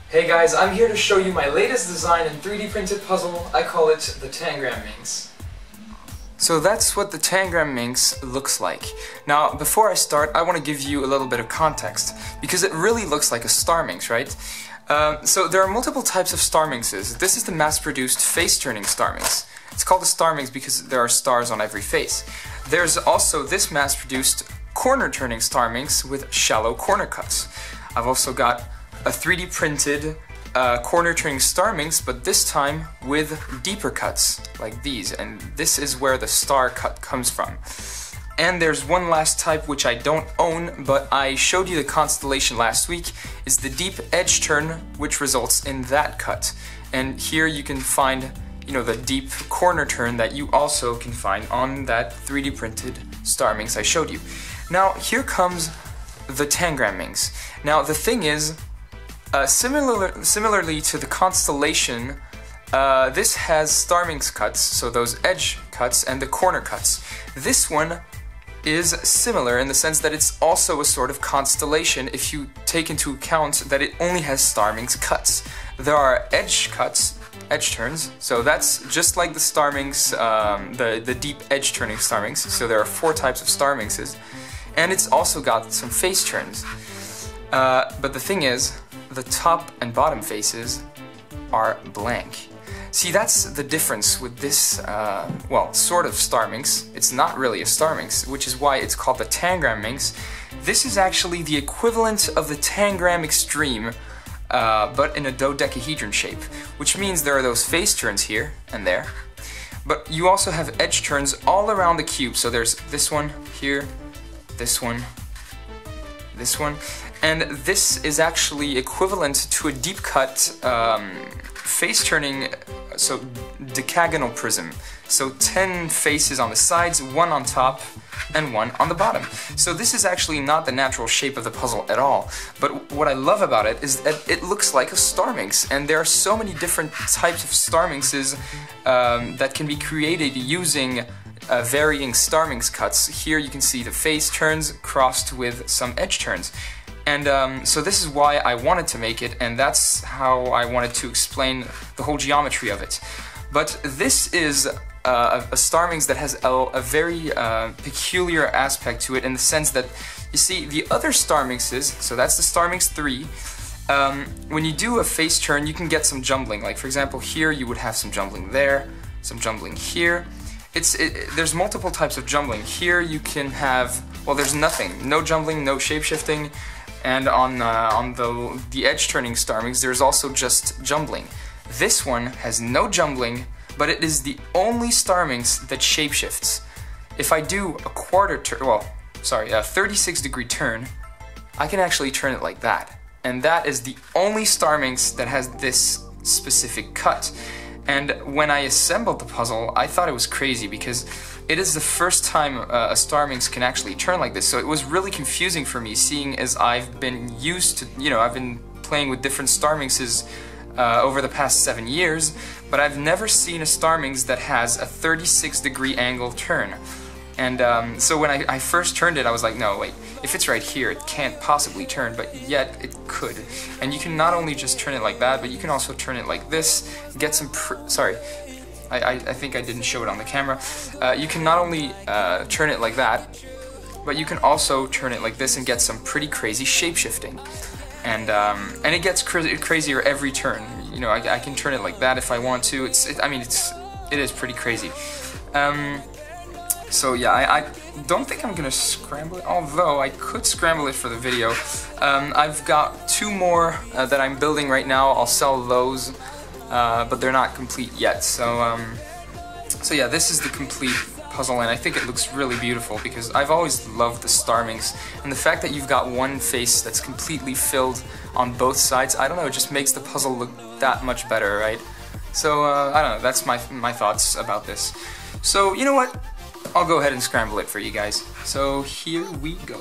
Hey guys, I'm here to show you my latest design and 3D printed puzzle. I call it the Tangraminx. So that's what the Tangraminx looks like. Now, before I start, I want to give you a little bit of context, because it really looks like a Starminx, right? So there are multiple types of Starminxes. This is the mass-produced face-turning Starminx. It's called a Starminx because there are stars on every face. There's also this mass-produced corner-turning Starminx with shallow corner cuts. I've also got a 3D printed corner-turning Starminx, but this time with deeper cuts, like these, and this is where the star cut comes from. And there's one last type which I don't own, but I showed you the constellation last week, is the deep edge turn, which results in that cut. And here you can find, you know, the deep corner turn that you also can find on that 3D printed Starminx I showed you. Now, here comes the Tangraminx. Now, the thing is, similarly to the constellation, this has Starminx cuts, so those edge cuts and the corner cuts. This one is similar in the sense that it's also a sort of constellation if you take into account that it only has Starminx cuts. There are edge cuts, edge turns, so that's just like the Starminx, the deep edge turning Starminx, so there are 4 types of Starminxes, and it's also got some face turns. But the thing is, the top and bottom faces are blank. See, that's the difference with this, well, sort of Starminx. It's not really a Starminx, which is why it's called the Tangraminx. This is actually the equivalent of the Tangram Extreme, but in a dodecahedron shape, which means there are those face turns here and there. But you also have edge turns all around the cube, so there's this one here, this one, and this is actually equivalent to a deep cut face turning, so decagonal prism. So 10 faces on the sides, 1 on top, and 1 on the bottom. So this is actually not the natural shape of the puzzle at all, but what I love about it is that it looks like a Starminx, and there are so many different types of Starminxes that can be created using varying Starminx cuts. Here you can see the face turns crossed with some edge turns. And so this is why I wanted to make it, and that's how I wanted to explain the whole geometry of it. But this is a Starminx that has a very peculiar aspect to it, in the sense that, you see, the other Starminxes, so that's the Starminx 3, when you do a face turn you can get some jumbling. Like, for example, here you would have some jumbling there, some jumbling here. There's multiple types of jumbling. Here you can have, well, there's nothing, no jumbling, no shapeshifting. And on the edge-turning Starminx, there's also just jumbling. This one has no jumbling, but it is the only Starminx that shapeshifts. If I do a 36-degree turn, I can actually turn it like that. And that is the only Starminx that has this specific cut. And when I assembled the puzzle, I thought it was crazy, because it is the first time a Starminx can actually turn like this, so it was really confusing for me, seeing as I've been used to, you know, I've been playing with different Starminxes over the past 7 years, but I've never seen a Starminx that has a 36-degree angle turn. And so when I first turned it, I was like, no, wait, if it's right here, it can't possibly turn, but yet it could. And you can not only just turn it like that, but you can also turn it like this, get some, I think I didn't show it on the camera. You can not only turn it like that, but you can also turn it like this and get some pretty crazy shape-shifting. And it gets crazier every turn. You know, I can turn it like that if I want to. It is pretty crazy. So yeah, I don't think I'm gonna scramble it, although I could scramble it for the video. I've got 2 more that I'm building right now. I'll sell those, but they're not complete yet. So yeah, this is the complete puzzle, and I think it looks really beautiful, because I've always loved the Starminx, and the fact that you've got one face that's completely filled on both sides, I don't know, it just makes the puzzle look that much better, right? So I don't know, that's my thoughts about this. So you know what? I'll go ahead and scramble it for you guys. So here we go.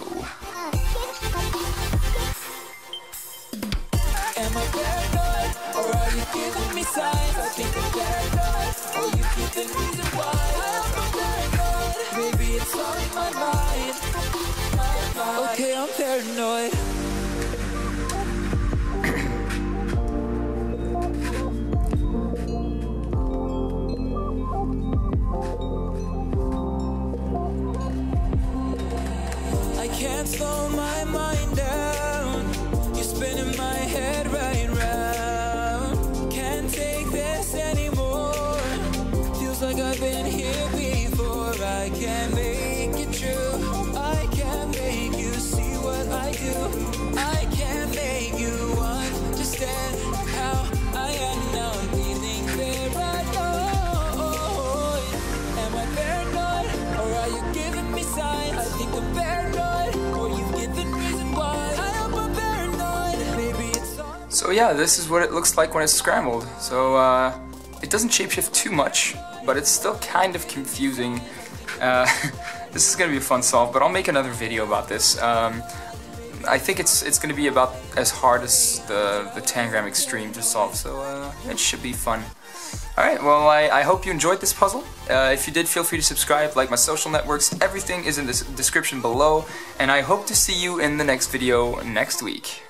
Okay, I'm paranoid. can't slow my mind down. You're spinning my head right round. Can't take this anymore. Feels like I've been here before. I can't make it true. I can't make you see what I do. I can't make you understand how I am now. I'm breathing paranoid. Am I paranoid, or are you giving me signs? I think I'm paranoid, or you've given reason why. I hope I'm paranoid. Maybe it's all. So yeah, this is what it looks like when it's scrambled. So it doesn't shapeshift too much, but it's still kind of confusing. This is gonna be a fun solve, but I'll make another video about this. I think it's gonna be about as hard as the Tangram Extreme to solve, so it should be fun. Alright, well I hope you enjoyed this puzzle. If you did, feel free to subscribe, like my social networks, everything is in the description below, and I hope to see you in the next video next week.